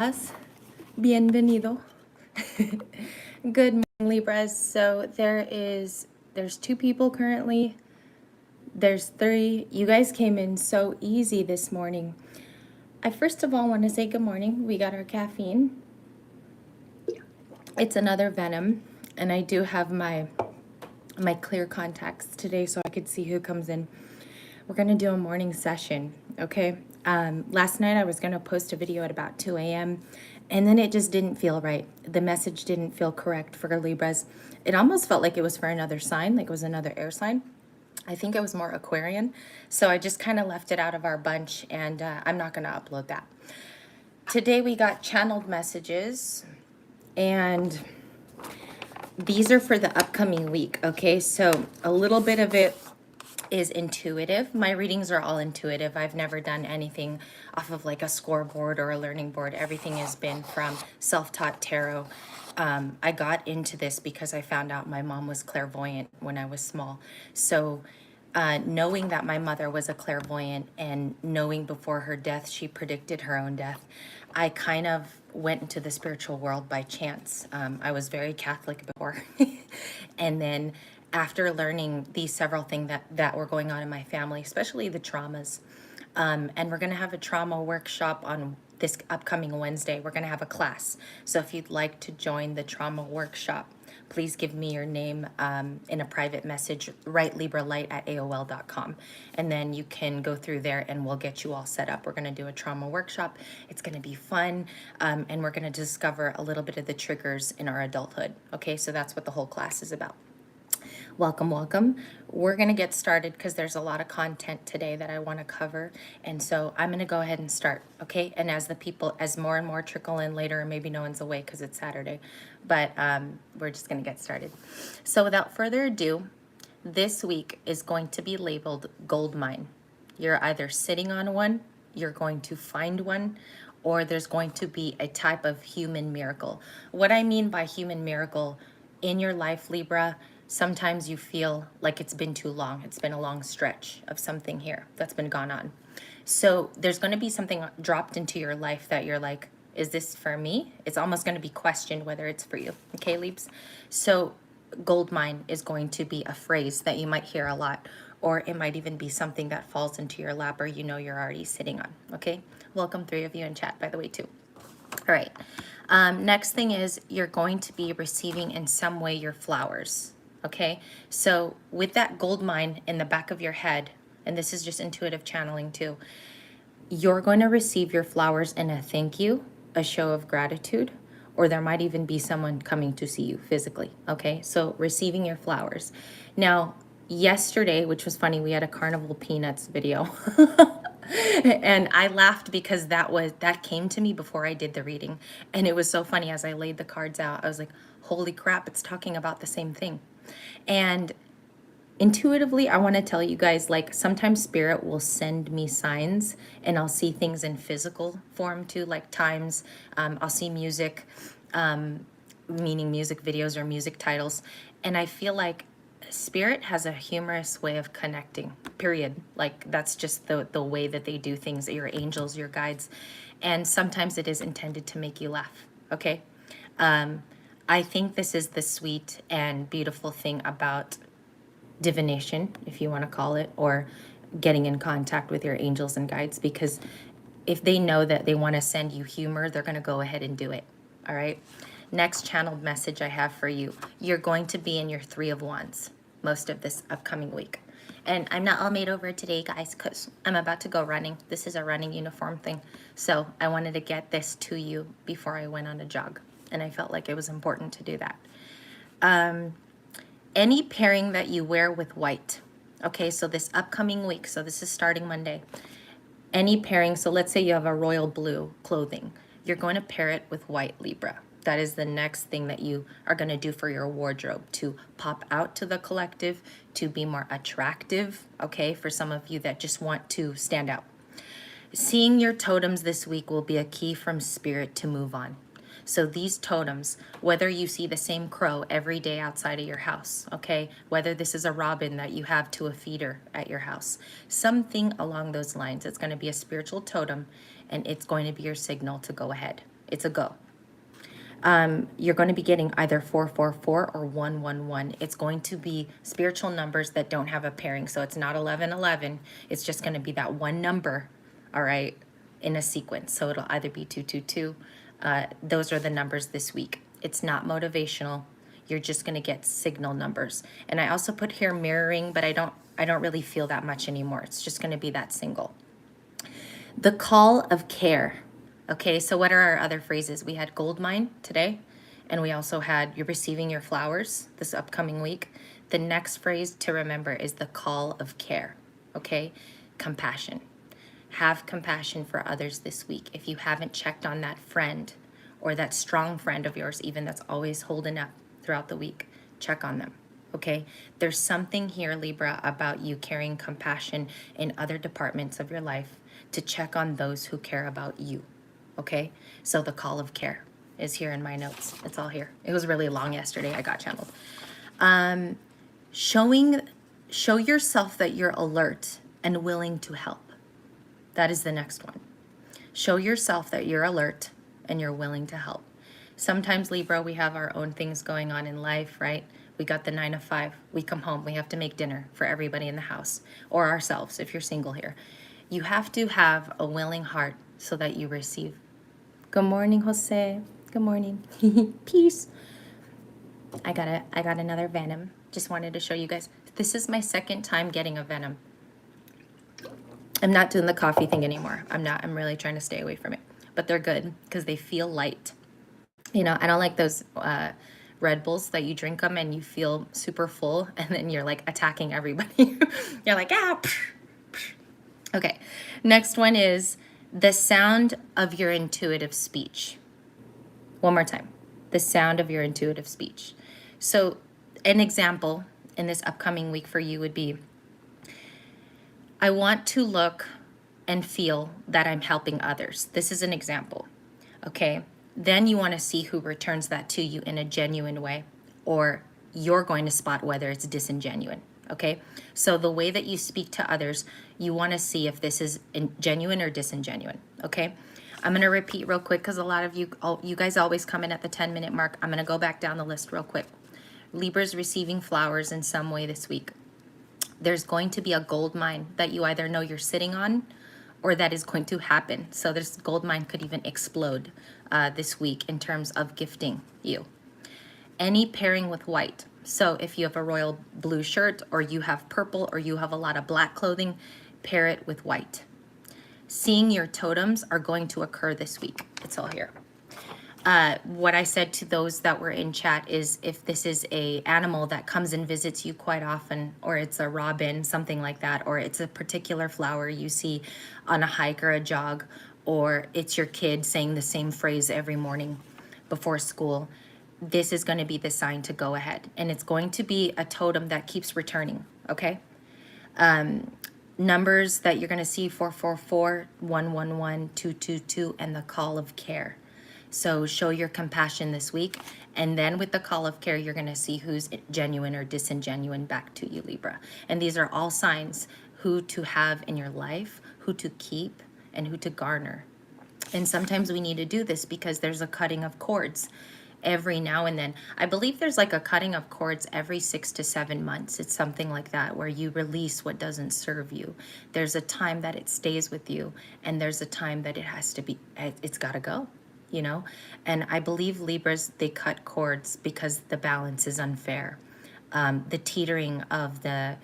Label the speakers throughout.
Speaker 1: Libras. Bienvenido. Good morning, Libras. So there's two people currently. There's three. You guys came in so easy this morning. I first of all want to say good morning. We got our caffeine. It's another Venom, and I do have my clear contacts today so I could see who comes in. We're gonna do a morning session, okay? Last night I was gonna post a video at about 2 a.m. and then it just didn't feel right. The message didn't feel correct for Libras. It almost felt like it was for another sign, like it was another air sign. I think it was more Aquarian. So I just kind of left it out of our bunch, and I'm not gonna upload that. Today we got channeled messages, and these are for the upcoming week, okay? So a little bit of it is intuitive. My readings are all intuitive. I've never done anything off of like a scoreboard or a learning board. Everything has been from self-taught tarot. I got into this because I found out my mom was clairvoyant when I was small. So knowing that my mother was a clairvoyant and knowing before her death she predicted her own death, I kind of went into the spiritual world by chance. I was very Catholic before. And then after learning these several things that were going on in my family, especially the traumas, and we're going to have a trauma workshop on this upcoming Wednesday. We're going to have a class. So if you'd like to join the trauma workshop, please give me your name in a private message, write libralight@aol.com. And then you can go through there and we'll get you all set up. We're going to do a trauma workshop. It's going to be fun. And we're going to discover a little bit of the triggers in our adulthood. Okay, so that's what the whole class is about. Welcome, welcome. We're going to get started because there's a lot of content today that I want to cover. And so I'm going to go ahead and start, okay? And as more and more trickle in later, maybe no one's awake because it's Saturday, but we're just going to get started. So without further ado, this week is going to be labeled gold mine. You're either sitting on one, you're going to find one, or there's going to be a type of human miracle. What I mean by human miracle in your life, Libra, sometimes you feel like it's been too long. It's been a long stretch of something here that's been gone on. So there's going to be something dropped into your life that you're like, is this for me? It's almost going to be questioned whether it's for you. Okay, Leaps? So gold mine is going to be a phrase that you might hear a lot, or it might even be something that falls into your lap or you know you're already sitting on. Okay? Welcome, three of you in chat, by the way, too. All right. Next thing is you're going to be receiving in some way your flowers. Okay, so with that gold mine in the back of your head, and this is just intuitive channeling too, you're going to receive your flowers in a thank you, a show of gratitude, or there might even be someone coming to see you physically. Okay, so receiving your flowers. Now, yesterday, which was funny, we had a Carnival Peanuts video. And I laughed because that came to me before I did the reading. And it was so funny as I laid the cards out. I was like, holy crap, it's talking about the same thing. And intuitively, I want to tell you guys, like, sometimes spirit will send me signs and I'll see things in physical form too, like times I'll see music, meaning music videos or music titles. And I feel like spirit has a humorous way of connecting, period. Like, that's just the way that they do things, your angels, your guides. And sometimes it is intended to make you laugh, okay? I think this is the sweet and beautiful thing about divination, if you want to call it, or getting in contact with your angels and guides, because if they know that they want to send you humor, they're going to go ahead and do it. All right. Next channeled message I have for you. You're going to be in your Three of Wands most of this upcoming week. And I'm not all made over today, guys, because I'm about to go running. This is a running uniform thing. So I wanted to get this to you before I went on a jog. And I felt like it was important to do that. Any pairing that you wear with white. Okay, so this upcoming week, so this is starting Monday. Any pairing, so let's say you have a royal blue clothing. You're going to pair it with white, Libra. That is the next thing that you are going to do for your wardrobe to pop out to the collective, to be more attractive, okay, for some of you that just want to stand out. Seeing your totems this week will be a key from spirit to move on. So these totems, whether you see the same crow every day outside of your house, okay, whether this is a robin that you have to a feeder at your house, something along those lines, it's going to be a spiritual totem and it's going to be your signal to go ahead. It's a go. You're going to be getting either 444 or 111. It's going to be spiritual numbers that don't have a pairing. So it's not 1111. It's just going to be that one number, all right, in a sequence. So it'll either be 222. Those are the numbers this week. It's not motivational. You're just going to get signal numbers. And I also put here mirroring, but I don't really feel that much anymore. It's just going to be that single. The call of care. Okay, so what are our other phrases? We had gold mine today, and we also had you're receiving your flowers this upcoming week. The next phrase to remember is the call of care. Okay, compassion. Have compassion for others this week. If you haven't checked on that friend or that strong friend of yours, even that's always holding up throughout the week, check on them. Okay, there's something here, Libra, about you carrying compassion in other departments of your life to check on those who care about you. Okay, so the call of care is here in my notes. It's all here. It was really long yesterday. I got channeled. Show yourself that you're alert and willing to help. That is the next one. Show yourself that you're alert and you're willing to help. Sometimes, Libra, we have our own things going on in life, right? We got the 9 to 5. We come home. We have to make dinner for everybody in the house or ourselves if you're single here. You have to have a willing heart so that you receive. Good morning, Jose. Good morning. Peace. I got another venom. Just wanted to show you guys. This is my second time getting a venom. I'm not doing the coffee thing anymore. I'm really trying to stay away from it. But they're good because they feel light. You know, I don't like those Red Bulls that you drink them and you feel super full and then you're like attacking everybody. You're like, ah. Okay, next one is the sound of your intuitive speech. One more time, the sound of your intuitive speech. So an example in this upcoming week for you would be, I want to look and feel that I'm helping others. This is an example, okay? Then you want to see who returns that to you in a genuine way, or you're going to spot whether it's disingenuine, okay? So the way that you speak to others, you want to see if this is genuine or disingenuine, okay? I'm going to repeat real quick because a lot of you guys always come in at the 10-minute mark. I'm going to go back down the list real quick. Libra's receiving flowers in some way this week. There's going to be a gold mine that you either know you're sitting on or that is going to happen. So this gold mine could even explode this week in terms of gifting you. Any pairing with white. So if you have a royal blue shirt or you have purple or you have a lot of black clothing, pair it with white. Seeing your totems are going to occur this week. It's all here. What I said to those that were in chat is if this is a animal that comes and visits you quite often, or it's a robin, something like that, or it's a particular flower you see on a hike or a jog, or it's your kid saying the same phrase every morning before school, this is going to be the sign to go ahead. And it's going to be a totem that keeps returning, okay? Numbers that you're going to see, 444, 111, 222, and the call of care. So show your compassion this week. And then with the call of care, you're going to see who's genuine or disingenuine back to you, Libra. And these are all signs who to have in your life, who to keep, and who to garner. And sometimes we need to do this because there's a cutting of cords every now and then. I believe there's like a cutting of cords every 6 to 7 months. It's something like that where you release what doesn't serve you. There's a time that it stays with you, and there's a time that it has to be, it's got to go. You know, and I believe Libras, they cut cords because the balance is unfair. The teetering of the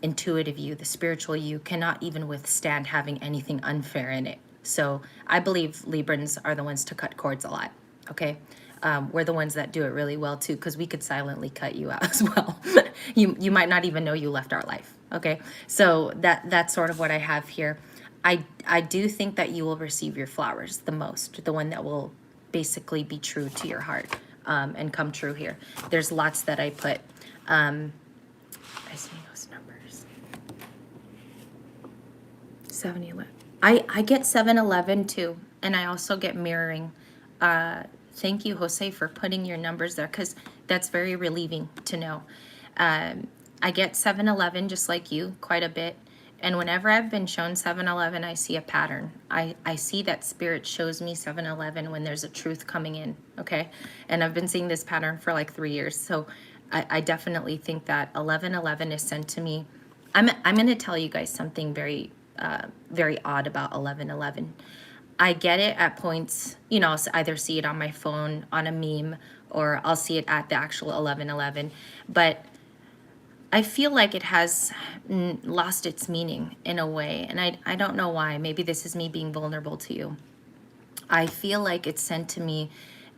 Speaker 1: intuitive you, the spiritual you, cannot even withstand having anything unfair in it. So I believe Librans are the ones to cut cords a lot, okay? We're the ones that do it really well too, because we could silently cut you out as well. You might not even know you left our life, okay? So that's sort of what I have here. I do think that you will receive your flowers the most, the one that will basically be true to your heart and come true here. There's lots that I put. I see those numbers. 7-11. I get 7-11 too, and I also get mirroring. Thank you, Jose, for putting your numbers there because that's very relieving to know. I get 7-11 just like you, quite a bit. And whenever I've been shown 7-Eleven, I see a pattern. I see that spirit shows me 7-Eleven when there's a truth coming in, okay? And I've been seeing this pattern for like 3 years. So I definitely think that 1111 is sent to me. I'm going to tell you guys something very, very odd about 1111. I get it at points, you know, I'll either see it on my phone, on a meme, or I'll see it at the actual 1111. But I feel like it has lost its meaning in a way. And I don't know why. Maybe this is me being vulnerable to you. I feel like it's sent to me,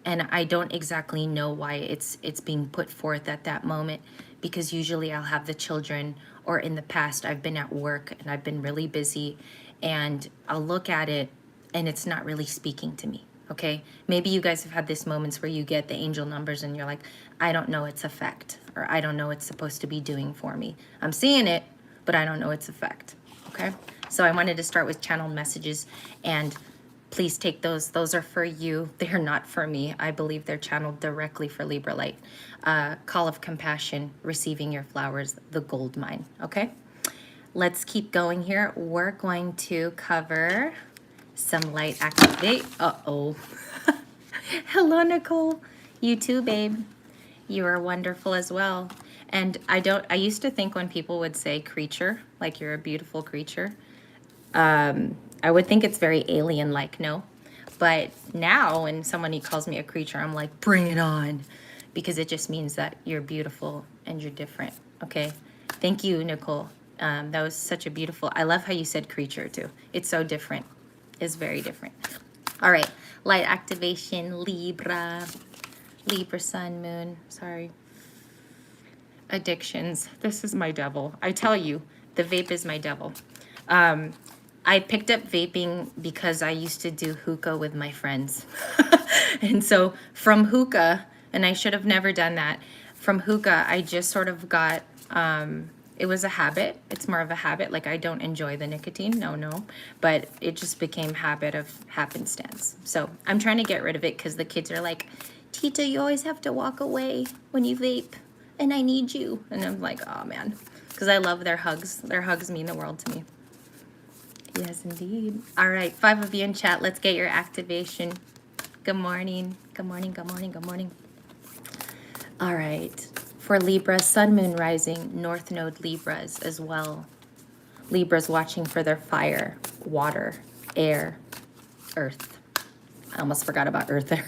Speaker 1: and I don't exactly know why it's being put forth at that moment, because usually I'll have the children, or in the past I've been at work and I've been really busy, and I'll look at it and it's not really speaking to me. Okay, maybe you guys have had this moments where you get the angel numbers and you're like, I don't know its effect, or I don't know what it's supposed to be doing for me. I'm seeing it, but I don't know its effect. Okay, so I wanted to start with channeled messages, and please take those. Those are for you. They're not for me. I believe they're channeled directly for Libra light. Call of compassion, receiving your flowers, the gold mine. Okay, let's keep going here. We're going to cover some light activate. Uh-oh. Hello, Nicole. You too, babe. You are wonderful as well. And I used to think when people would say creature, like you're a beautiful creature, I would think it's very alien-like, no? But now when somebody calls me a creature, I'm like, bring it on. Because it just means that you're beautiful and you're different, okay? Thank you, Nicole. That was such a beautiful, I love how you said creature too. It's so different. It's very different. All right, light activation, Libra. Libra, sun, moon, sorry. Addictions. This is my devil. I tell you, the vape is my devil. I picked up vaping because I used to do hookah with my friends. And so from hookah, and I should have never done that, from hookah, I just sort of got, it was a habit. It's more of a habit. Like, I don't enjoy the nicotine. No. But it just became habit of happenstance. So I'm trying to get rid of it because the kids are like, Tita, you always have to walk away when you vape, and I need you. And I'm like, oh, man. Because I love their hugs. Their hugs mean the world to me. Yes, indeed. All right, 5 of you in chat. Let's get your activation. Good morning. Good morning, good morning, good morning. All right. For Libra, sun, moon, rising, north node Libras as well. Libras watching for their fire, water, air, earth. I almost forgot about earth there.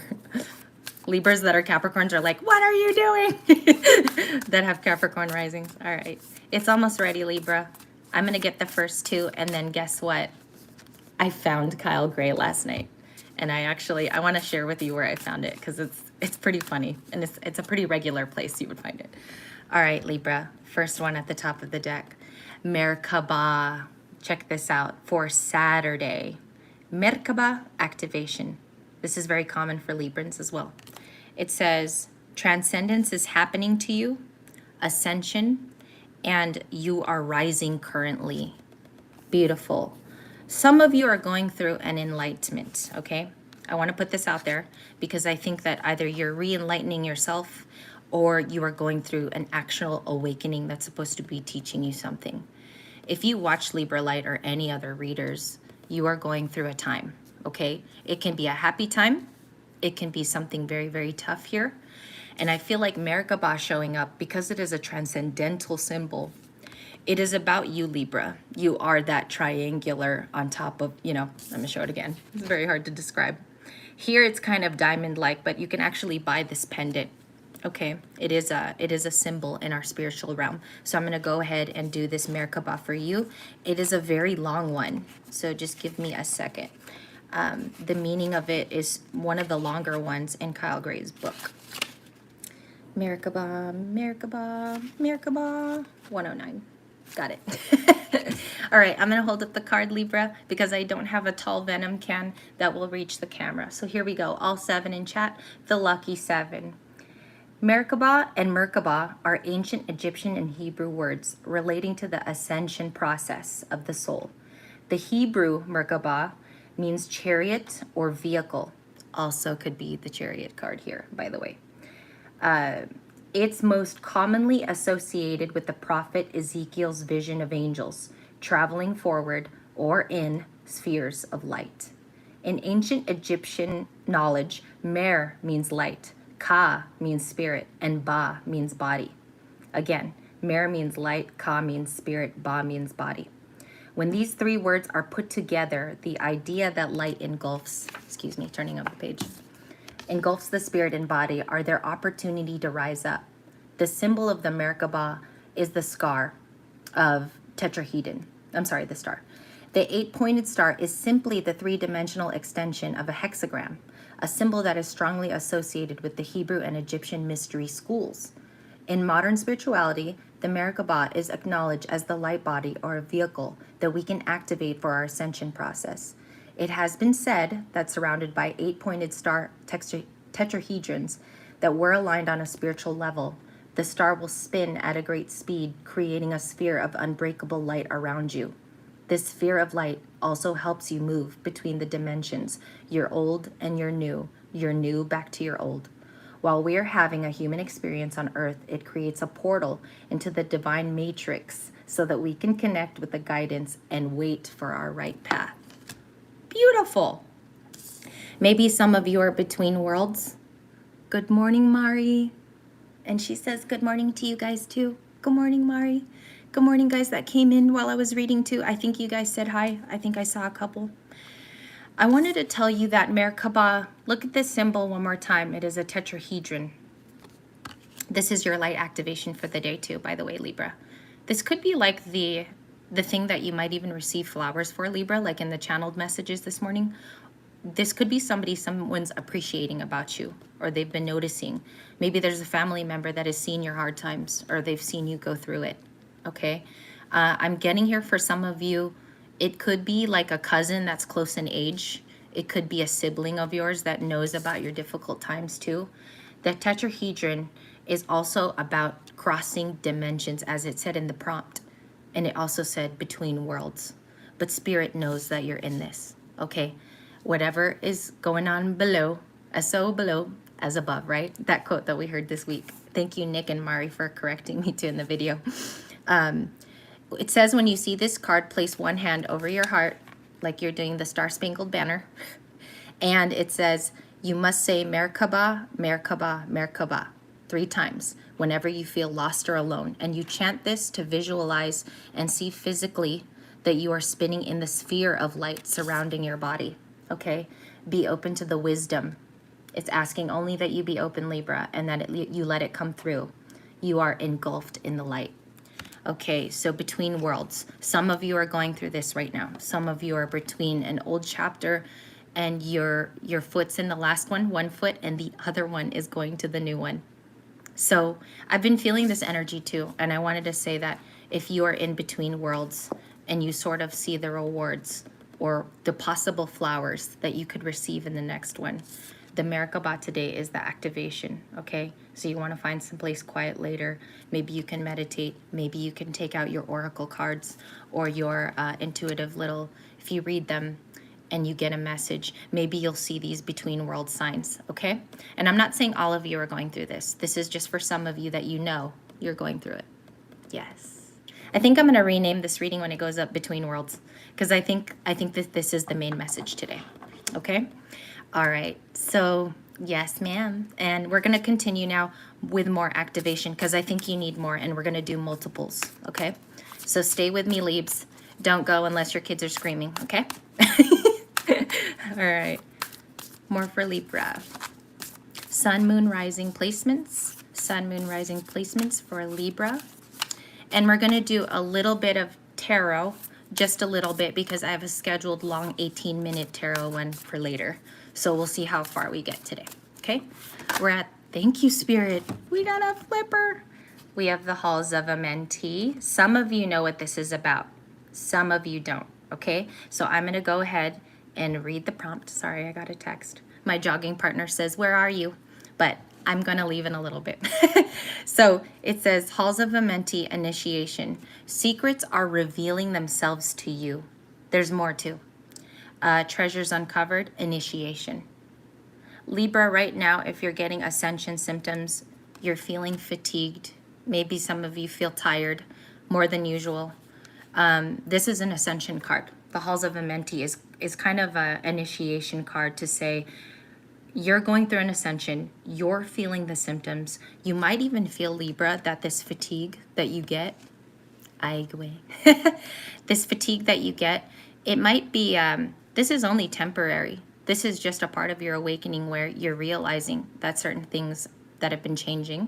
Speaker 1: Libras that are Capricorns are like, what are you doing? That have Capricorn risings. All right. It's almost ready, Libra. I'm going to get the first 2, and then guess what? I found Kyle Gray last night. And I want to share with you where I found it, because it's pretty funny, and it's a pretty regular place you would find it. All right, Libra, first one at the top of the deck. Merkaba. Check this out for Saturday. Merkaba activation. This is very common for Librans as well. It says, transcendence is happening to you, ascension, and you are rising currently. Beautiful. Some of you are going through an enlightenment, okay? I want to put this out there because I think that either you're re-enlightening yourself, or you are going through an actual awakening that's supposed to be teaching you something. If you watch Libra Light or any other readers, you are going through a time, okay? It can be a happy time. It can be something very, very tough here. And I feel like Merkaba showing up, because it is a transcendental symbol, it is about you, Libra. You are that triangular on top of, let me show it again. It's very hard to describe. Here it's kind of diamond-like, but you can actually buy this pendant. Okay, it is a symbol in our spiritual realm. So I'm going to go ahead and do this Merkaba for you. It is a very long one, so just give me a second. The meaning of it is one of the longer ones in Kyle Gray's book. Merkaba, Merkaba, Merkaba, 109. Got it. All right, I'm going to hold up the card, Libra, because I don't have a tall venom can that will reach the camera. So here we go. All 7 in chat. The lucky 7. Merkaba and Merkaba are ancient Egyptian and Hebrew words relating to the ascension process of the soul. The Hebrew Merkaba means chariot or vehicle. Also could be the chariot card here, by the way. It's most commonly associated with the prophet Ezekiel's vision of angels traveling forward, or in spheres of light. In ancient Egyptian knowledge, Mer means light, Ka means spirit, and Ba means body. Again, Mer means light, Ka means spirit, Ba means body. When these three words are put together, the idea that light engulfs, turning up the page, engulfs the spirit and body are their opportunity to rise up. The symbol of the Merkaba is the scar of tetrahedron. The star. The 8-pointed star is simply the 3-dimensional extension of a hexagram, a symbol that is strongly associated with the Hebrew and Egyptian mystery schools. In modern spirituality, the Merkaba is acknowledged as the light body or a vehicle that we can activate for our ascension process. It has been said that surrounded by 8-pointed star tetrahedrons that were aligned on a spiritual level, the star will spin at a great speed, creating a sphere of unbreakable light around you. This sphere of light also helps you move between the dimensions, your old and your new back to your old. While we are having a human experience on earth, it creates a portal into the divine matrix so that we can connect with the guidance and wait for our right path. Beautiful. Maybe some of you are between worlds. Good morning, Mari. And she says good morning to you guys too. Good morning, Mari. Good morning, guys that came in while I was reading too. I think you guys said hi. I think I saw a couple. I wanted to tell you that Merkaba, look at this symbol one more time. It is a tetrahedron. This is your light activation for the day too, by the way, Libra. This could be like the thing that you might even receive flowers for, Libra, like in the channeled messages this morning. This could be someone's appreciating about you, or they've been noticing. Maybe there's a family member that has seen your hard times, or they've seen you go through it. Okay, I'm getting here for some of you. It could be like a cousin that's close in age. It could be a sibling of yours that knows about your difficult times too. The tetrahedron is also about crossing dimensions, as it said in the prompt. And it also said between worlds. But Spirit knows that you're in this, okay? Whatever is going on below, as so below, as above, right? That quote that we heard this week. Thank you, Nick and Mari, for correcting me too in the video. It says when you see this card, place one hand over your heart, like you're doing the Star-Spangled Banner. And it says, you must say Merkaba, Merkaba, Merkaba 3 times whenever you feel lost or alone. And you chant this to visualize and see physically that you are spinning in the sphere of light surrounding your body. Okay? Be open to the wisdom. It's asking only that you be open, Libra, and that you let it come through. You are engulfed in the light. Okay, so between worlds. Some of you are going through this right now. Some of you are between an old chapter and your foot's in the last one foot, and the other one is going to the new one. So I've been feeling this energy too, and I wanted to say that if you are in between worlds and you sort of see the rewards or the possible flowers that you could receive in the next one, the Merkaba today is the activation, okay? So you want to find some place quiet later. Maybe you can meditate. Maybe you can take out your oracle cards or your intuitive little, if you read them and you get a message, maybe you'll see these between world signs, okay? And I'm not saying all of you are going through this. This is just for some of you that you know you're going through it. Yes. I think I'm going to rename this reading when it goes up between worlds, because I think that this is the main message today, okay? All right, so yes, ma'am. And we're going to continue now with more activation because I think you need more, and we're going to do multiples, okay? So stay with me, Leaves. Don't go unless your kids are screaming, okay? All right, more for Libra. Sun, Moon, Rising placements. Sun, Moon, Rising placements for Libra. And we're going to do a little bit of tarot, just a little bit, because I have a scheduled long 18-minute tarot one for later. So we'll see how far we get today, okay? We're at, thank you, Spirit. We got a flipper. We have the Halls of a Mentee. Some of you know what this is about. Some of you don't, okay? So I'm going to go ahead and read the prompt. Sorry, I got a text. My jogging partner says, where are you? But I'm going to leave in a little bit. So it says, Halls of a Mentee initiation. Secrets are revealing themselves to you. There's more too. Treasures uncovered, initiation. Libra, right now, if you're getting ascension symptoms, you're feeling fatigued. Maybe some of you feel tired more than usual. This is an ascension card. The Halls of Amenti is kind of a initiation card to say you're going through an ascension, you're feeling the symptoms. You might even feel, Libra, that this fatigue that you get, this fatigue that you get, it might be, this is only temporary. This is just a part of your awakening where you're realizing that certain things that have been changing,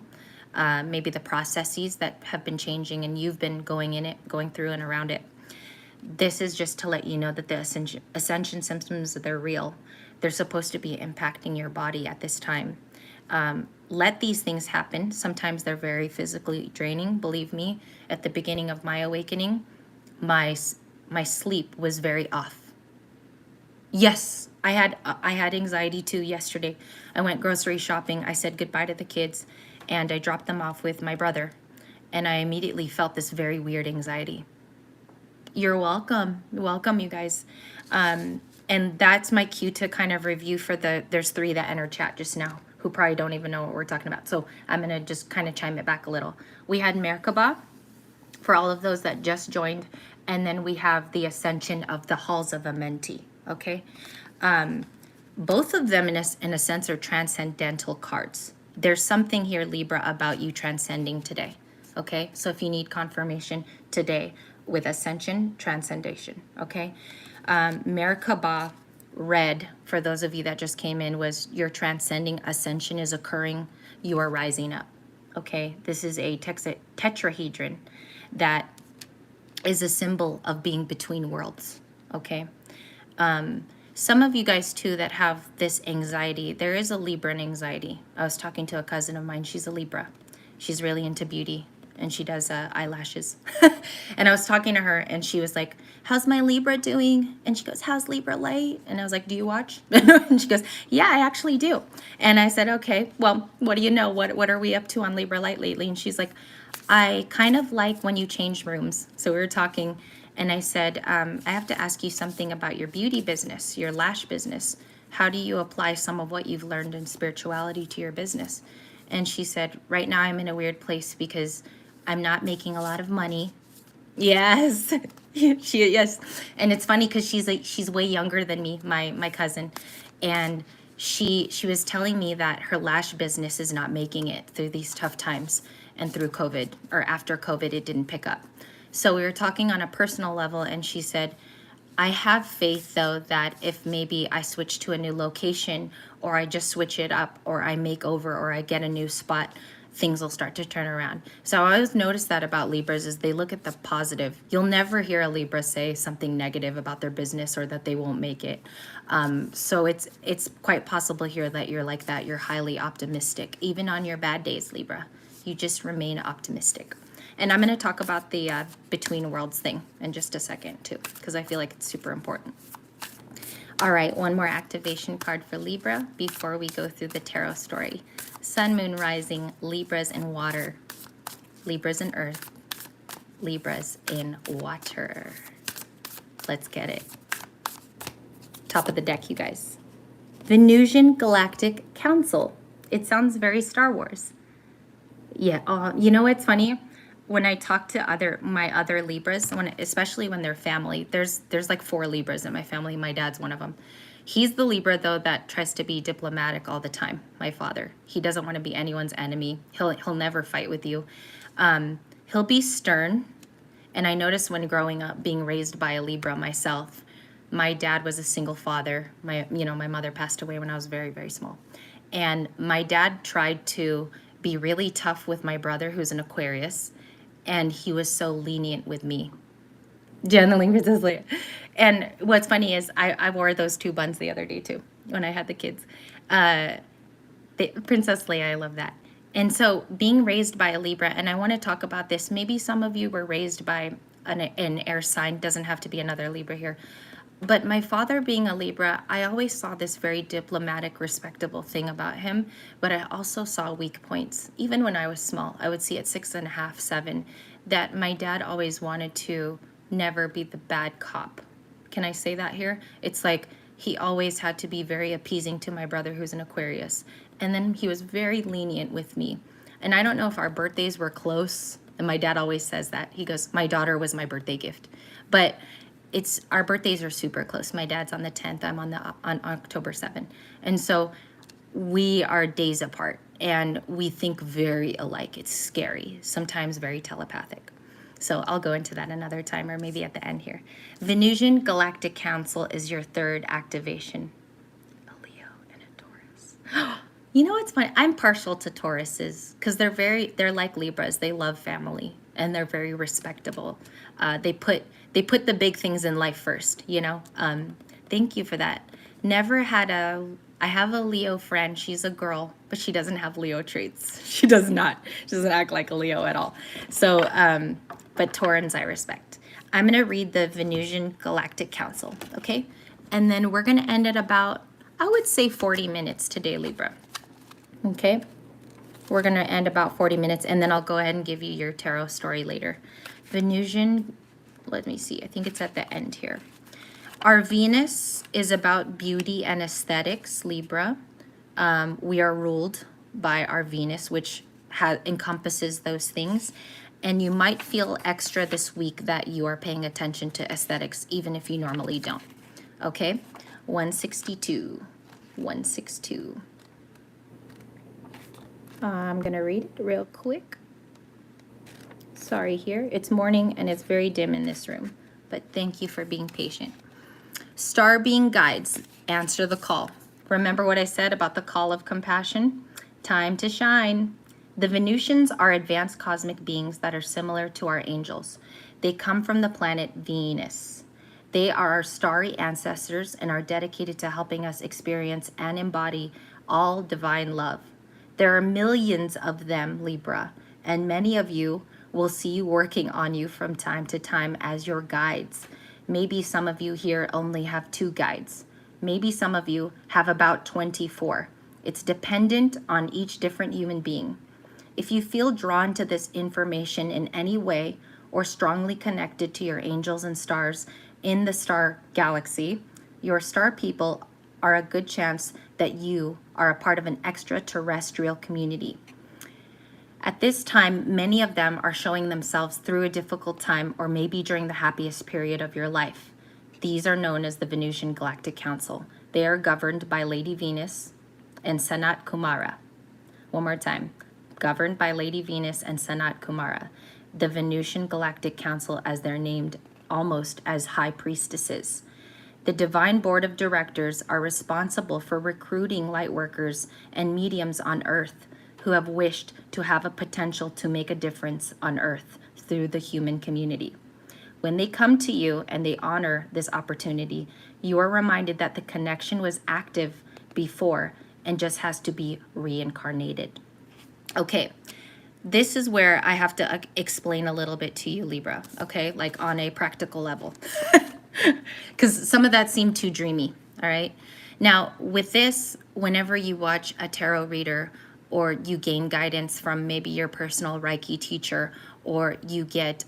Speaker 1: maybe the processes that have been changing and you've been going through and around it. This is just to let you know that the ascension symptoms, they're real. They're supposed to be impacting your body at this time. Let these things happen. Sometimes they're very physically draining. Believe me, at the beginning of my awakening, my sleep was very off. Yes, I had anxiety too yesterday. I went grocery shopping. I said goodbye to the kids, and I dropped them off with my brother, and I immediately felt this very weird anxiety. You're welcome. Welcome, you guys. And that's my cue to kind of review for there's 3 that entered chat just now who probably don't even know what we're talking about. So I'm going to just kind of chime it back a little. We had Merkaba for all of those that just joined. And then we have the ascension of the Halls of Amenti. Okay. Both of them in a sense are transcendental cards. There's something here, Libra, about you transcending today. Okay. So if you need confirmation today, with ascension, transcendation, okay? Merkaba red, for those of you that just came in, was your transcending ascension is occurring. You are rising up, okay? This is a tetrahedron that is a symbol of being between worlds, okay? Some of you guys, too, that have this anxiety, there is a Libra anxiety. I was talking to a cousin of mine. She's a Libra. She's really into beauty. And she does eyelashes. And I was talking to her and she was like, how's my Libra doing? And she goes, how's Libra light? And I was like, do you watch? And she goes, yeah, I actually do. And I said, okay, well, what do you know? What are we up to on Libra light lately? And she's like, I kind of like when you change rooms. So we were talking and I said, I have to ask you something about your beauty business, your lash business. How do you apply some of what you've learned in spirituality to your business? And she said, right now I'm in a weird place because I'm not making a lot of money. Yes. Yes. And it's funny because she's way younger than me, my cousin. And she was telling me that her lash business is not making it through these tough times and through COVID, or after COVID, it didn't pick up. So we were talking on a personal level and she said, I have faith though that if maybe I switch to a new location or I just switch it up or I make over or I get a new spot, things will start to turn around. So I always notice that about Libras is they look at the positive. You'll never hear a Libra say something negative about their business or that they won't make it. So it's quite possible here that you're like that. You're highly optimistic, even on your bad days, Libra. You just remain optimistic. And I'm going to talk about the between worlds thing in just a second too, because I feel like it's super important. All right, one more activation card for Libra before we go through the tarot story. Sun, Moon, Rising, Libras in water, Libras in earth, Libras in water. Let's get it. Top of the deck, you guys. Venusian Galactic Council. It sounds very Star Wars. Yeah, you know what's funny? When I talk to my other Libras, especially when they're family, there's like 4 Libras in my family. My dad's one of them. He's the Libra though that tries to be diplomatic all the time. My father, he doesn't want to be anyone's enemy. He'll never fight with you. He'll be stern. And I noticed when growing up, being raised by a Libra myself, my dad was a single father. My mother passed away when I was very, very small, and my dad tried to be really tough with my brother, who's an Aquarius. And he was so lenient with me. Channeling Princess Leia. And what's funny is I wore those 2 buns the other day too, when I had the kids. Princess Leia, I love that. And so being raised by a Libra, and I want to talk about this, maybe some of you were raised by an air sign, doesn't have to be another Libra here. But my father being a Libra, I always saw this very diplomatic, respectable thing about him, but I also saw weak points. Even when I was small, I would see at 6.5, 7, that my dad always wanted to never be the bad cop. Can I say that here? It's like he always had to be very appeasing to my brother who's an Aquarius. And then he was very lenient with me. And I don't know if our birthdays were close. And my dad always says that. He goes, my daughter was my birthday gift. But our birthdays are super close. My dad's on the 10th. I'm on October 7th. And so we are days apart, and we think very alike. It's scary, sometimes very telepathic. So I'll go into that another time, or maybe at the end here. Venusian Galactic Council is your third activation. A Leo and a Taurus. You know what's funny? I'm partial to Tauruses because they're like Libras. They love family and they're very respectable. They put the big things in life first, you know? Thank you for that. I have a Leo friend. She's a girl, but she doesn't have Leo traits. She does not. She doesn't act like a Leo at all. So, but Taurans I respect. I'm going to read the Venusian Galactic Council, okay? And then we're going to end at about, I would say 40 minutes today, Libra. Okay? We're going to end about 40 minutes, and then I'll go ahead and give you your tarot story later. Venusian, let me see. I think it's at the end here. Our Venus is about beauty and aesthetics, Libra. We are ruled by our Venus, which encompasses those things. And you might feel extra this week that you are paying attention to aesthetics, even if you normally don't. Okay? 162. 162. I'm going to read it real quick. Sorry here. It's morning and it's very dim in this room. But thank you for being patient. Star being guides, answer the call. Remember what I said about the call of compassion? Time to shine. The Venusians are advanced cosmic beings that are similar to our angels. They come from the planet Venus. They are our starry ancestors and are dedicated to helping us experience and embody all divine love. There are millions of them, Libra, and many of you will see you working on you from time to time as your guides. Maybe some of you here only have 2 guides. Maybe some of you have about 24. It's dependent on each different human being. If you feel drawn to this information in any way or strongly connected to your angels and stars in the star galaxy, your star people are a good chance that you are a part of an extraterrestrial community. At this time, many of them are showing themselves through a difficult time or maybe during the happiest period of your life. These are known as the Venusian Galactic Council. They are governed by Lady Venus and Sanat Kumara. One more time. Governed by Lady Venus and Sanat Kumara. The Venusian Galactic Council, as they're named, almost as high priestesses. The Divine Board of Directors are responsible for recruiting lightworkers and mediums on Earth who have wished to have a potential to make a difference on Earth through the human community. When they come to you and they honor this opportunity, you are reminded that the connection was active before and just has to be reincarnated. Okay, this is where I have to explain a little bit to you, Libra, okay? Like on a practical level. Because some of that seemed too dreamy, all right? Now, with this, whenever you watch a tarot reader or you gain guidance from maybe your personal Reiki teacher, or you get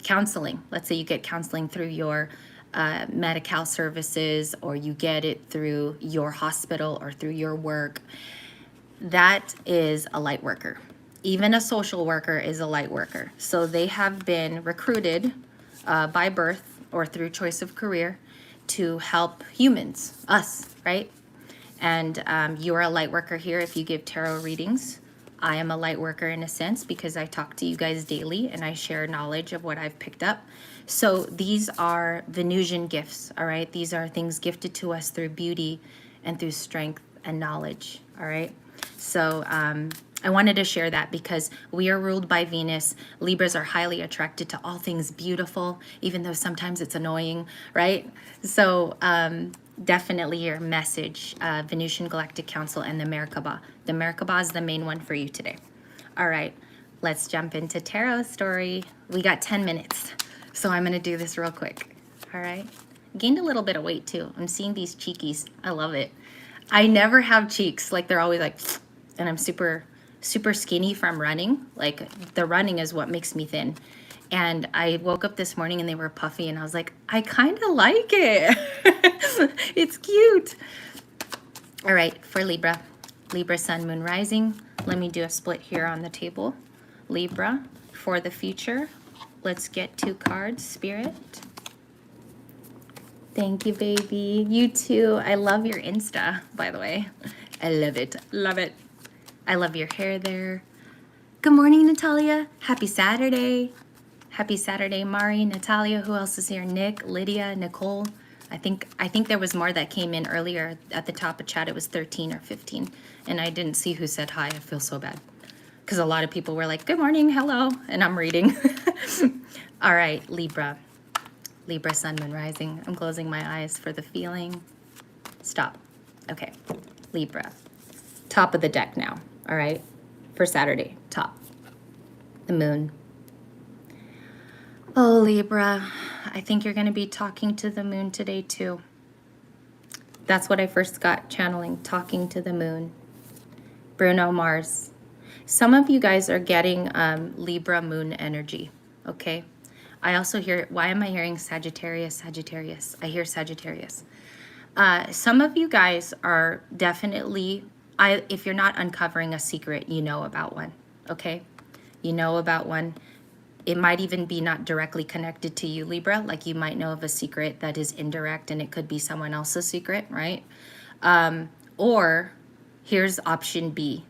Speaker 1: counseling, let's say you get counseling through your Medi-Cal services, or you get it through your hospital or through your work, that is a light worker. Even a social worker is a light worker. So they have been recruited by birth or through choice of career to help humans, us, right? And you are a light worker here if you give tarot readings. I am a light worker in a sense because I talk to you guys daily and I share knowledge of what I've picked up. So these are Venusian gifts, all right? These are things gifted to us through beauty and through strength and knowledge, all right? So I wanted to share that because we are ruled by Venus. Libras are highly attracted to all things beautiful, even though sometimes it's annoying, right? So definitely your message, Venusian Galactic Council and the Merkaba. The Merkaba is the main one for you today. All right, let's jump into tarot story. We got 10 minutes, so I'm going to do this real quick. All right. Gained a little bit of weight too. I'm seeing these cheekies. I love it. I never have cheeks. Like they're always like, and I'm super skinny from running. Like the running is what makes me thin. And I woke up this morning and they were puffy and I was like, I kind of like it. It's cute. All right, for Libra, Sun, Moon, Rising. Let me do a split here on the table. Libra, for the future. Let's get 2 cards, Spirit. Thank you, baby. You too. I love your Insta, by the way. I love it. Love it. I love your hair there. Good morning, Natalia. Happy Saturday. Happy Saturday, Mari, Natalia. Who else is here? Nick, Lydia, Nicole. I think there was more that came in earlier at the top of chat. It was 13 or 15. And I didn't see who said hi. I feel so bad. Because a lot of people were like, good morning, hello. And I'm reading. All right, Libra. Libra, Sun, Moon, Rising. I'm closing my eyes for the feeling. Stop. Okay, Libra. Top of the deck now, all right? For Saturday, top. The moon. Oh, Libra, I think you're going to be talking to the moon today, too. That's what I first got channeling, talking to the moon. Bruno Mars. Some of you guys are getting Libra moon energy, okay? I also hear, why am I hearing Sagittarius, Sagittarius? I hear Sagittarius. Some of you guys are definitely, if you're not uncovering a secret, you know about one, okay? You know about one. It might even be not directly connected to you, Libra. Like you might know of a secret that is indirect and it could be someone else's secret, right? Or here's option B.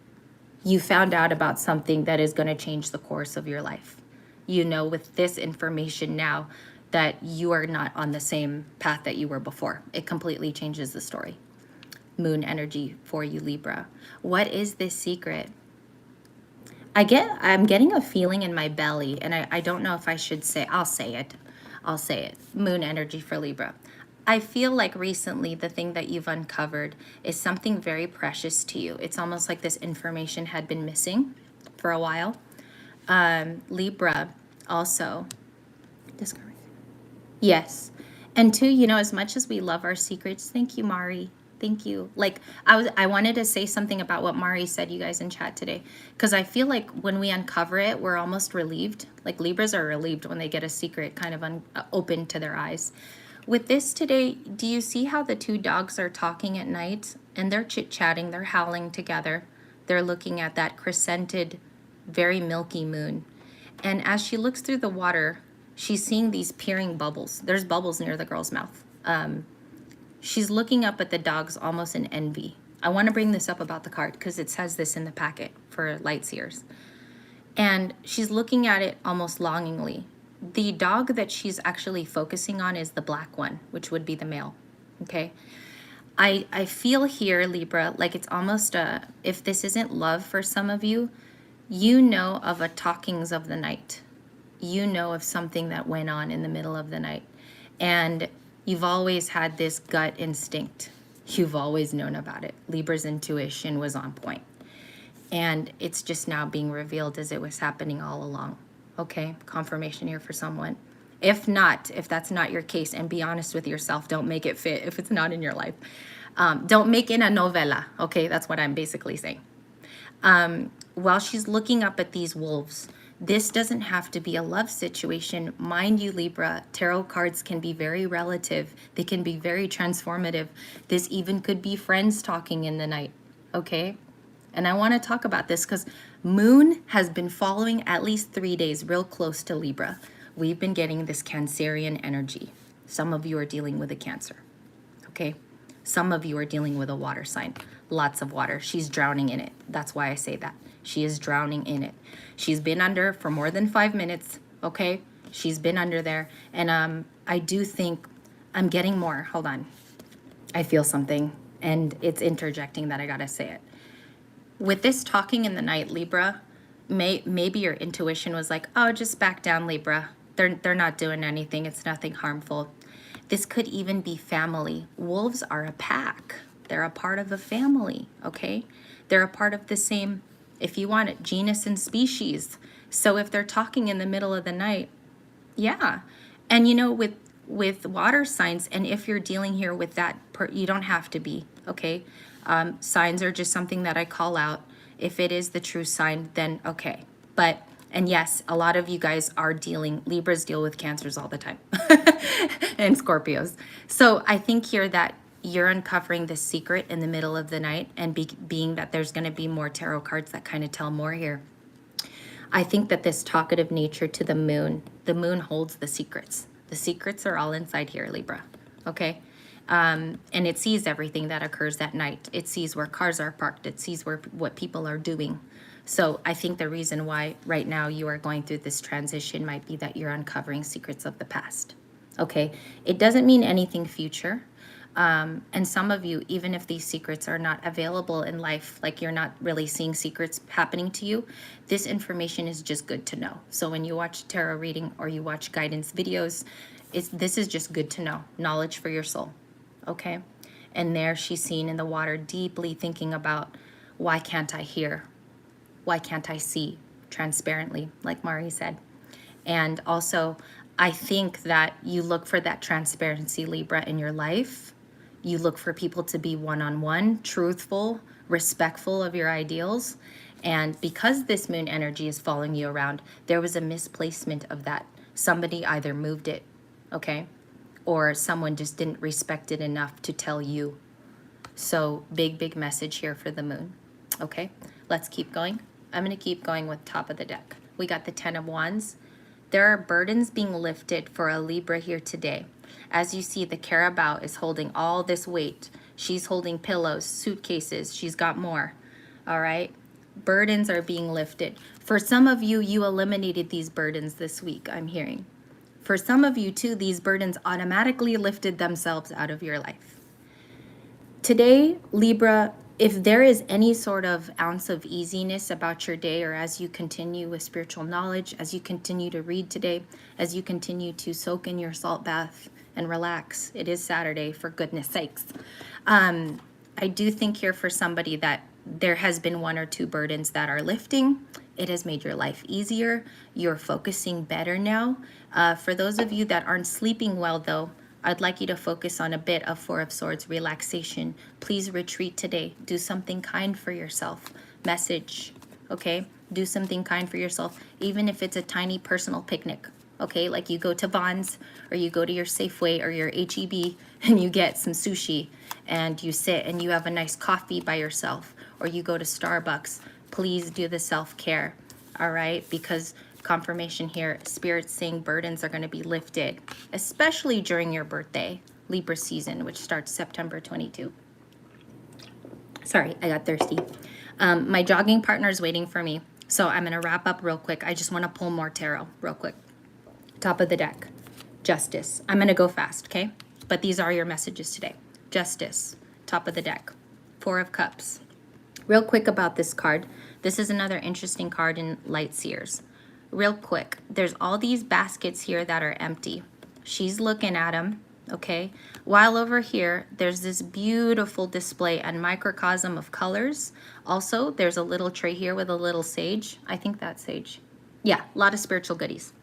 Speaker 1: You found out about something that is going to change the course of your life. You know with this information now that you are not on the same path that you were before. It completely changes the story. Moon energy for you, Libra. What is this secret? I'm getting a feeling in my belly, and I don't know if I should say, I'll say it. Moon energy for Libra. I feel like recently the thing that you've uncovered is something very precious to you. It's almost like this information had been missing for a while. Libra also. Yes. And two, you know, as much as we love our secrets, thank you, Mari. Thank you. Like I wanted to say something about what Mari said, you guys in chat today, because I feel like when we uncover it, we're almost relieved. Like Libras are relieved when they get a secret kind of open to their eyes. With this today, do you see how the 2 dogs are talking at night and they're chit-chatting, they're howling together. They're looking at that crescented, very milky moon. And as she looks through the water, she's seeing these peering bubbles. There's bubbles near the girl's mouth. She's looking up at the dogs almost in envy. I want to bring this up about the card because it says this in the packet for light seers. And she's looking at it almost longingly. The dog that she's actually focusing on is the black one, which would be the male, okay? I feel here, Libra, like it's almost if this isn't love for some of you, you know of a talkings of the night. You know of something that went on in the middle of the night. And you've always had this gut instinct. You've always known about it. Libra's intuition was on point. And it's just now being revealed as it was happening all along. Okay, confirmation here for someone. If not, if that's not your case, and be honest with yourself, don't make it fit if it's not in your life. Don't make it a novella, okay? That's what I'm basically saying. While she's looking up at these wolves, this doesn't have to be a love situation. Mind you, Libra, tarot cards can be very relative. They can be very transformative. This even could be friends talking in the night, okay? And I want to talk about this because Moon has been following at least 3 days real close to Libra. We've been getting this Cancerian energy. Some of you are dealing with a Cancer, okay? Some of you are dealing with a water sign. Lots of water. She's drowning in it. That's why I say that. She is drowning in it. She's been under for more than 5 minutes, okay? She's been under there. And I do think I'm getting more. Hold on. I feel something, and it's interjecting that I gotta say it. With this talking in the night, Libra, maybe your intuition was like, oh, just back down, Libra. They're not doing anything. It's nothing harmful. This could even be family. Wolves are a pack. They're a part of a family, okay? They're a part of the same, if you want it, genus and species. So if they're talking in the middle of the night, yeah. And you know, with water signs, and if you're dealing here with that, you don't have to be, okay? Signs are just something that I call out. If it is the true sign, then okay. But, and yes, a lot of you guys are Libras deal with Cancers all the time, and Scorpios. So I think here that you're uncovering this secret in the middle of the night, and being that there's going to be more tarot cards that kind of tell more here. I think that this talkative nature to the moon holds the secrets. The secrets are all inside here, Libra. Okay? And it sees everything that occurs at night. It sees where cars are parked. It sees what people are doing. So I think the reason why right now you are going through this transition might be that you're uncovering secrets of the past. Okay? It doesn't mean anything future. And some of you, even if these secrets are not available in life, like you're not really seeing secrets happening to you, this information is just good to know. So when you watch tarot reading or you watch guidance videos, this is just good to know, knowledge for your soul. Okay? And there she's seen in the water, deeply thinking about, why can't I hear? Why can't I see transparently, like Mari said? And also, I think that you look for that transparency, Libra, in your life. You look for people to be one-on-one, truthful, respectful of your ideals. And because this moon energy is following you around, there was a misplacement of that. Somebody either moved it, okay? Or someone just didn't respect it enough to tell you. So big message here for the moon. Okay, let's keep going. I'm going to keep going with top of the deck. We got the 10 of Wands. There are burdens being lifted for a Libra here today. As you see, the Carabao is holding all this weight. She's holding pillows, suitcases. She's got more. All right. Burdens are being lifted. For some of you, you eliminated these burdens this week, I'm hearing. For some of you too, these burdens automatically lifted themselves out of your life. Today, Libra, if there is any sort of ounce of easiness about your day, or as you continue with spiritual knowledge, as you continue to read today, as you continue to soak in your salt bath and relax, it is Saturday, for goodness sakes. I do think here for somebody that there has been one or two burdens that are lifting. It has made your life easier. You're focusing better now. For those of you that aren't sleeping well, though, I'd like you to focus on a bit of Four of Swords relaxation. Please retreat today. Do something kind for yourself. Message, okay? Do something kind for yourself, even if it's a tiny personal picnic, okay? Like you go to Vons, or you go to your Safeway or your HEB and you get some sushi and you sit and you have a nice coffee by yourself, or you go to Starbucks. Please do the self-care, all right? Because confirmation here, Spirit's saying burdens are going to be lifted, especially during your birthday, Libra season, which starts September 22. Sorry, I got thirsty. My jogging partner is waiting for me, so I'm going to wrap up real quick. I just want to pull more tarot real quick. Top of the deck, Justice. I'm going to go fast, okay? But these are your messages today. Justice, top of the deck, Four of Cups. Real quick about this card. This is another interesting card in Light Seers. Real quick, there's all these baskets here that are empty. She's looking at them, okay? While over here, there's this beautiful display and microcosm of colors. Also, there's a little tray here with a little sage. I think that's sage. Yeah, a lot of spiritual goodies.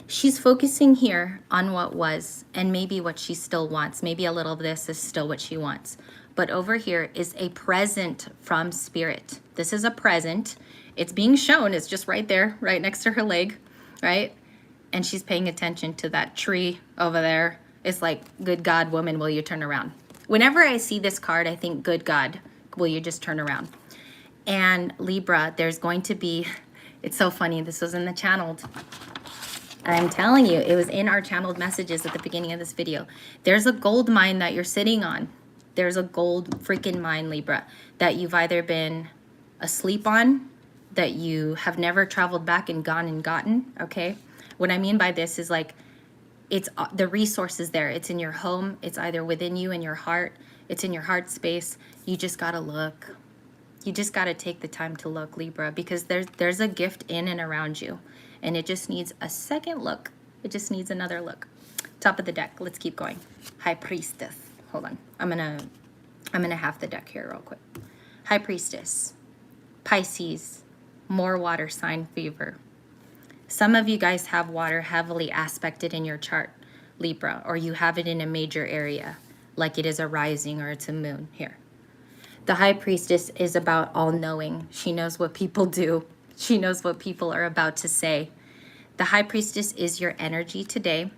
Speaker 1: She's focusing here on what was and maybe what she still wants. Maybe a little of this is still what she wants. But over here is a present from Spirit. This is a present. It's being shown. It's just right there, right next to her leg, right? And she's paying attention to that tree over there. It's like, good God, woman, will you turn around? Whenever I see this card, I think, good God, will you just turn around? And Libra, there's going to be, it's so funny, this was in the channeled. I'm telling you, it was in our channeled messages at the beginning of this video. There's a gold mine that you're sitting on. There's a gold freaking mine, Libra, that you've either been asleep on, that you have never traveled back and gone and gotten, okay? What I mean by this is like, it's the resource is there. It's in your home. It's either within you in your heart. It's in your heart space. You just got to look. You just got to take the time to look, Libra, because there's a gift in and around you. And it just needs a second look. It just needs another look. Top of the deck. Let's keep going. High Priestess. Hold on. I'm gonna half the deck here real quick. High Priestess. Pisces. More water sign fever. Some of you guys have water heavily aspected in your chart, Libra, or you have it in a major area, like it is a rising or it's a moon here. The High Priestess is about all-knowing. She knows what people do. She knows what people are about to say. The High Priestess is your energy today.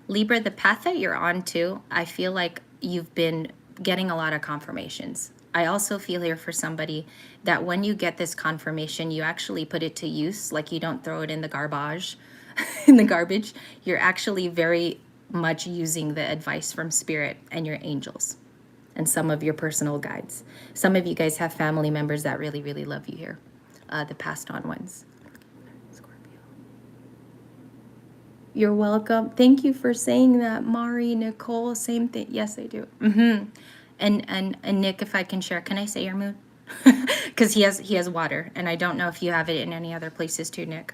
Speaker 1: Libra, the path that you're on to, I feel like you've been getting a lot of confirmations. I also feel here for somebody that when you get this confirmation, you actually put it to use, like you don't throw it in the garbage, in the garbage. You're actually very much using the advice from Spirit and your angels and some of your personal guides. Some of you guys have family members that really, really love you here, the passed on ones. Scorpio. You're welcome. Thank you for saying that, Mari, Nicole. Same thing. Yes, I do. And Nick, if I can share, can I say your moon? Because he has water, and I don't know if you have it in any other places too, Nick.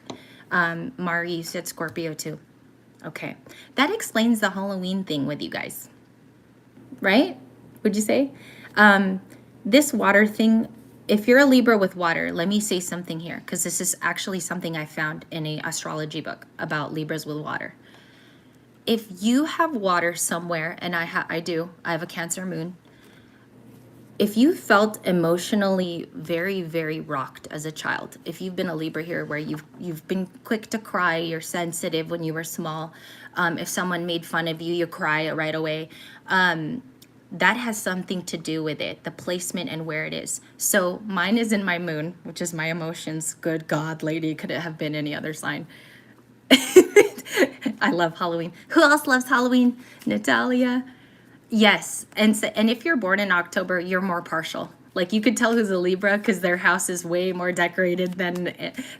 Speaker 1: Mari, you said Scorpio too. Okay, that explains the Halloween thing with you guys, right? Would you say? This water thing, if you're a Libra with water, let me say something here, because this is actually something I found in a astrology book about Libras with water. If you have water somewhere, and I have a Cancer moon. If you felt emotionally very, very rocked as a child, if you've been a Libra here where you've been quick to cry, you're sensitive when you were small, if someone made fun of you, you cry right away. That has something to do with it, the placement and where it is. So mine is in my moon, which is my emotions. Good God, lady, could it have been any other sign? I love Halloween. Who else loves Halloween? Natalia. Yes, and if you're born in October, you're more partial. Like you could tell who's a Libra because their house is way more decorated than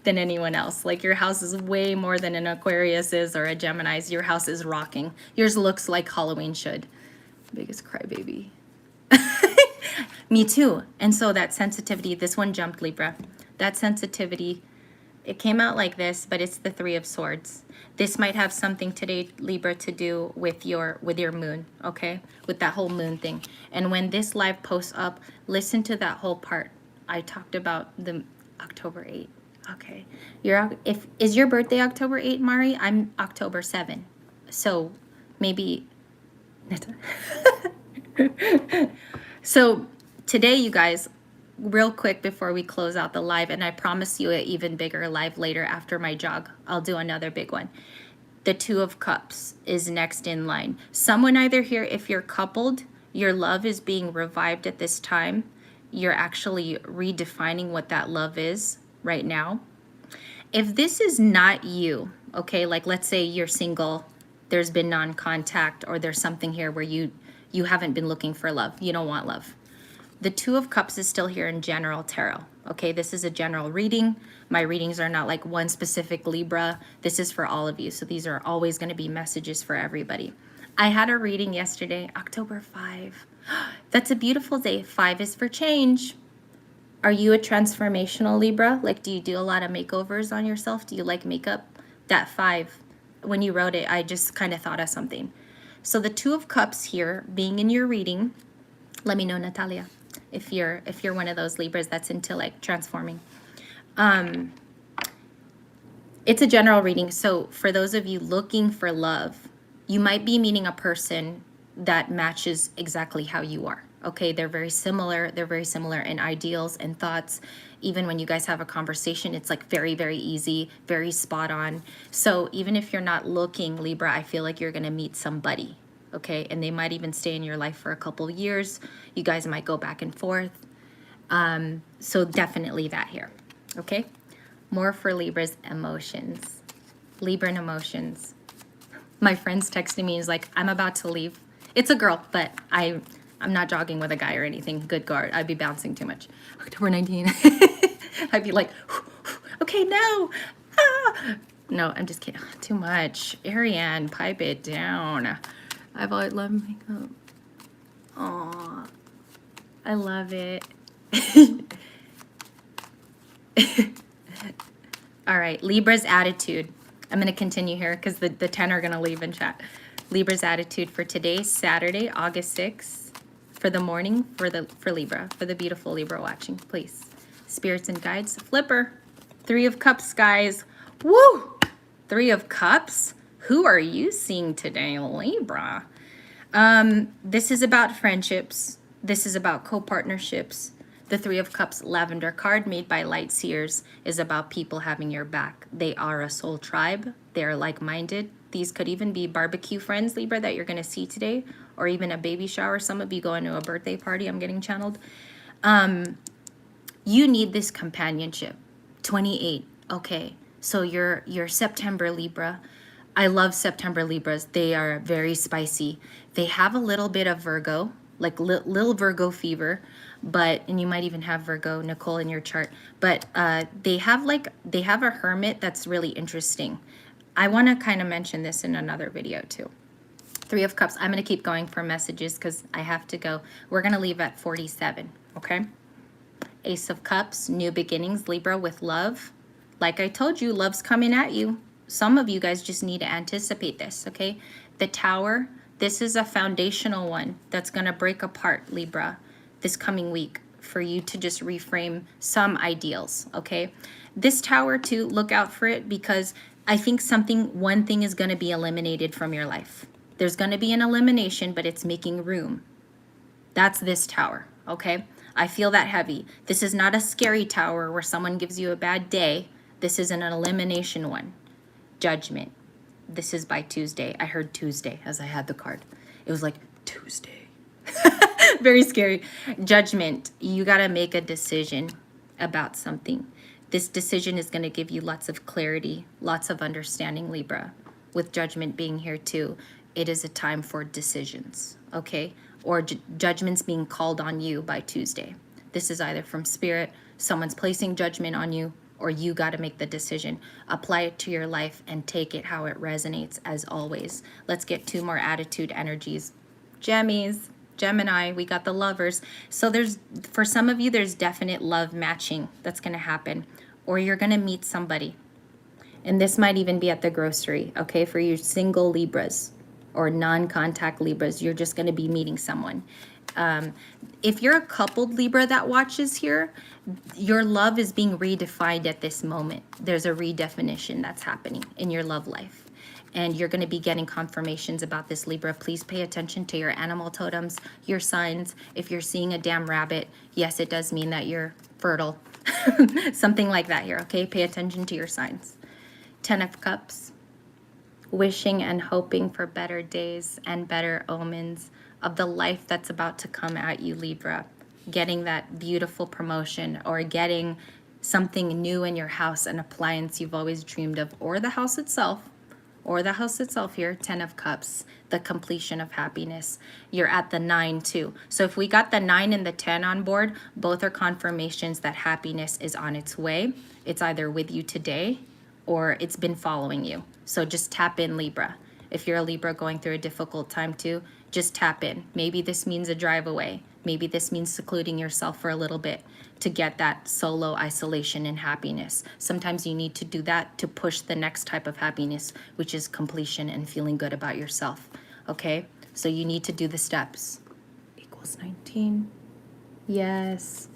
Speaker 1: anyone else. Like your house is way more than an Aquarius is or a Gemini's. Your house is rocking. Yours looks like Halloween should. Biggest crybaby. Me too. And so that sensitivity, this one jumped Libra. That sensitivity, it came out like this, but it's the Three of Swords. This might have something today, Libra, to do with your moon, okay? With that whole moon thing. And when this live posts up, listen to that whole part. I talked about the October 8th. Okay. Is your birthday October 8th, Mari? I'm October 7th. So maybe so today, you guys, real quick before we close out the live, and I promise you an even bigger live later after my jog. I'll do another big one. The Two of Cups is next in line. Someone either here, if you're coupled, your love is being revived at this time. You're actually redefining what that love is right now. If this is not you, okay, like let's say you're single, there's been non-contact, or there's something here where you haven't been looking for love. You don't want love. The Two of Cups is still here in general tarot. Okay, this is a general reading. My readings are not like one specific Libra. This is for all of you. So these are always going to be messages for everybody. I had a reading yesterday, October 5. That's a beautiful day. 5 is for change. Are you a transformational Libra? Like, do you do a lot of makeovers on yourself? Do you like makeup? That 5, when you wrote it, I just kind of thought of something. So the Two of Cups here being in your reading, let me know, Natalia, if you're one of those Libras that's into like transforming. It's a general reading. So for those of you looking for love, you might be meeting a person that matches exactly how you are. Okay, they're very similar. They're very similar in ideals and thoughts. Even when you guys have a conversation, it's like very, very easy, very spot on. So even if you're not looking, Libra, I feel like you're going to meet somebody. Okay, and they might even stay in your life for a couple of years. You guys might go back and forth. So definitely that here. Okay, more for Libra's emotions. Libra and emotions. My friend's texting me, is like, I'm about to leave. It's a girl, but I'm not jogging with a guy or anything. Good guard. I'd be bouncing too much. October 19. I'd be like, okay, no. Ah. No, I'm just kidding. Too much. Ariane, pipe it down. I've always loved makeup. Aw, I love it. All right, Libra's attitude. I'm going to continue here because the 10 are going to leave in chat. Libra's attitude for today, Saturday, August 6th, for the morning, for Libra, for the beautiful Libra watching, please. Spirits and guides, flipper. 3 of Cups, guys. Woo! 3 of Cups. Who are you seeing today, Libra? This is about friendships. This is about co-partnerships. The 3 of Cups lavender card made by Light Seers is about people having your back. They are a soul tribe. They are like-minded. These could even be barbecue friends, Libra, that you're going to see today, or even a baby shower. Some of you going to a birthday party, I'm getting channeled. You need this companionship. 28. Okay. So you're September Libra. I love September Libras. They are very spicy. They have a little bit of Virgo, like little Virgo fever, and you might even have Virgo, Nicole, in your chart. But they have a hermit that's really interesting. I want to kind of mention this in another video too. Three of Cups. I'm going to keep going for messages because I have to go. We're going to leave at 47. Okay. Ace of Cups, new beginnings, Libra, with love. Like I told you, love's coming at you. Some of you guys just need to anticipate this, okay? The Tower, this is a foundational one that's going to break apart, Libra, this coming week for you to just reframe some ideals, okay? This Tower, too, look out for it because I think one thing is going to be eliminated from your life. There's going to be an elimination, but it's making room. That's this Tower, okay? I feel that heavy. This is not a scary tower where someone gives you a bad day. This is an elimination one. Judgment. This is by Tuesday. I heard Tuesday as I had the card. It was like Tuesday. Very scary. Judgment. You got to make a decision about something. This decision is going to give you lots of clarity, lots of understanding, Libra. With Judgment being here too, it is a time for decisions, okay? Or judgments being called on you by Tuesday. This is either from Spirit, someone's placing judgment on you, or you got to make the decision. Apply it to your life and take it how it resonates, as always. Let's get two more attitude energies. Gemini, we got the Lovers. So for some of you, there's definite love matching that's going to happen. Or you're going to meet somebody. And this might even be at the grocery, okay? For you single Libras or non-contact Libras, you're just going to be meeting someone. If you're a coupled Libra that watches here, your love is being redefined at this moment. There's a redefinition that's happening in your love life. And you're going to be getting confirmations about this, Libra. Please pay attention to your animal totems, your signs. If you're seeing a damn rabbit, yes, it does mean that you're fertile. Something like that here, okay? Pay attention to your signs. 10 of Cups. Wishing and hoping for better days and better omens of the life that's about to come at you, Libra. Getting that beautiful promotion or getting something new in your house, an appliance you've always dreamed of, or the house itself here, 10 of Cups, the completion of happiness. You're at the 9 too. So if we got the 9 and the 10 on board, both are confirmations that happiness is on its way. It's either with you today or it's been following you. So just tap in, Libra. If you're a Libra going through a difficult time too, just tap in. Maybe this means a drive away. Maybe this means secluding yourself for a little bit to get that solo isolation and happiness. Sometimes you need to do that to push the next type of happiness, which is completion and feeling good about yourself. Okay? So you need to do the steps. Equals 19. Yes.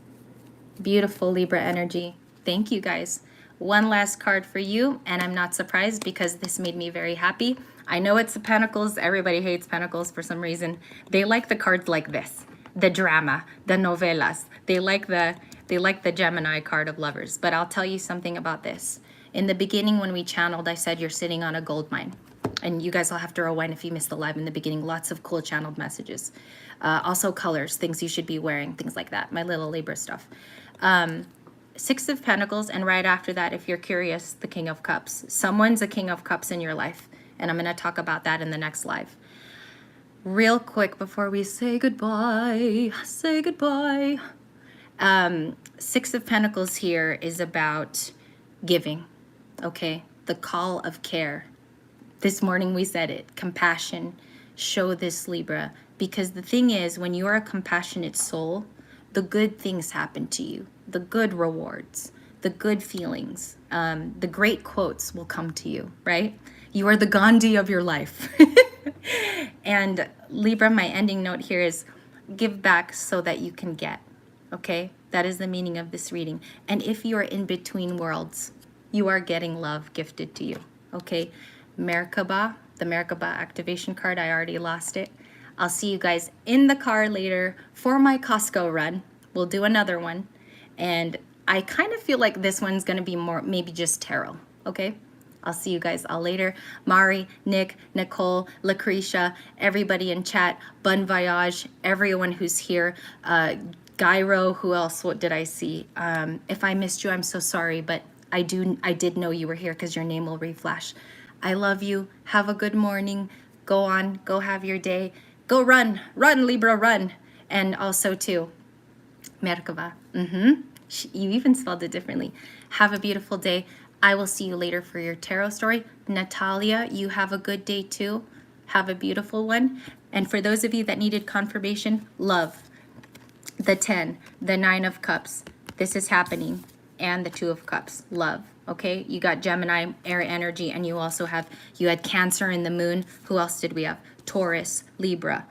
Speaker 1: Beautiful Libra energy. Thank you, guys. One last card for you, and I'm not surprised because this made me very happy. I know it's the Pentacles. Everybody hates Pentacles for some reason. They like the cards like this, the drama, the novelas. They like the Gemini card of Lovers. But I'll tell you something about this. In the beginning, when we channeled, I said you're sitting on a gold mine. And you guys will have to rewind if you missed the live in the beginning. Lots of cool channeled messages. Also colors, things you should be wearing, things like that. My little Libra stuff. 6 of Pentacles, and right after that, if you're curious, the King of Cups. Someone's a King of Cups in your life, and I'm going to talk about that in the next live. Real quick before we say goodbye, 6 of Pentacles here is about giving, okay? The call of care. This morning we said it, compassion. Show this, Libra, because the thing is, when you are a compassionate soul, the good things happen to you. The good rewards, the good feelings, the great quotes will come to you, right? You are the Gandhi of your life. And Libra, my ending note here is give back so that you can get, okay? That is the meaning of this reading. And if you are in between worlds, you are getting love gifted to you, okay? Merkaba, the Merkaba activation card, I already lost it. I'll see you guys in the car later for my Costco run. We'll do another one. And I kind of feel like this one's going to be more, maybe just tarot, okay? I'll see you guys all later. Mari, Nick, Nicole, Lucretia, everybody in chat, Bon Voyage, everyone who's here. God Gyro, who else? What did I see? If I missed you, I'm so sorry, but I did know you were here because your name will reflash. I love you. Have a good morning. Go on. Go have your day. Go run. Run, Libra, run. And also, too, Merkava. You even spelled it differently. Have a beautiful day. I will see you later for your tarot story. Natalia, you have a good day, too. Have a beautiful one. And for those of you that needed confirmation, love. The 10, the 9 of Cups. This is happening. And the 2 of Cups. Love. Okay? You got Gemini, air energy, and you also have, you had Cancer in the moon. Who else did we have? Taurus, Libra,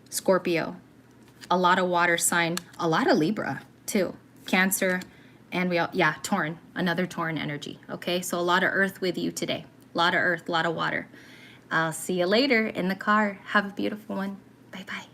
Speaker 1: Scorpio. A lot of water sign. A lot of Libra, too. Cancer. And Taurin. Another Taurin energy. Okay? So a lot of earth with you today. A lot of earth, a lot of water. I'll see you later in the car. Have a beautiful one. Bye-bye.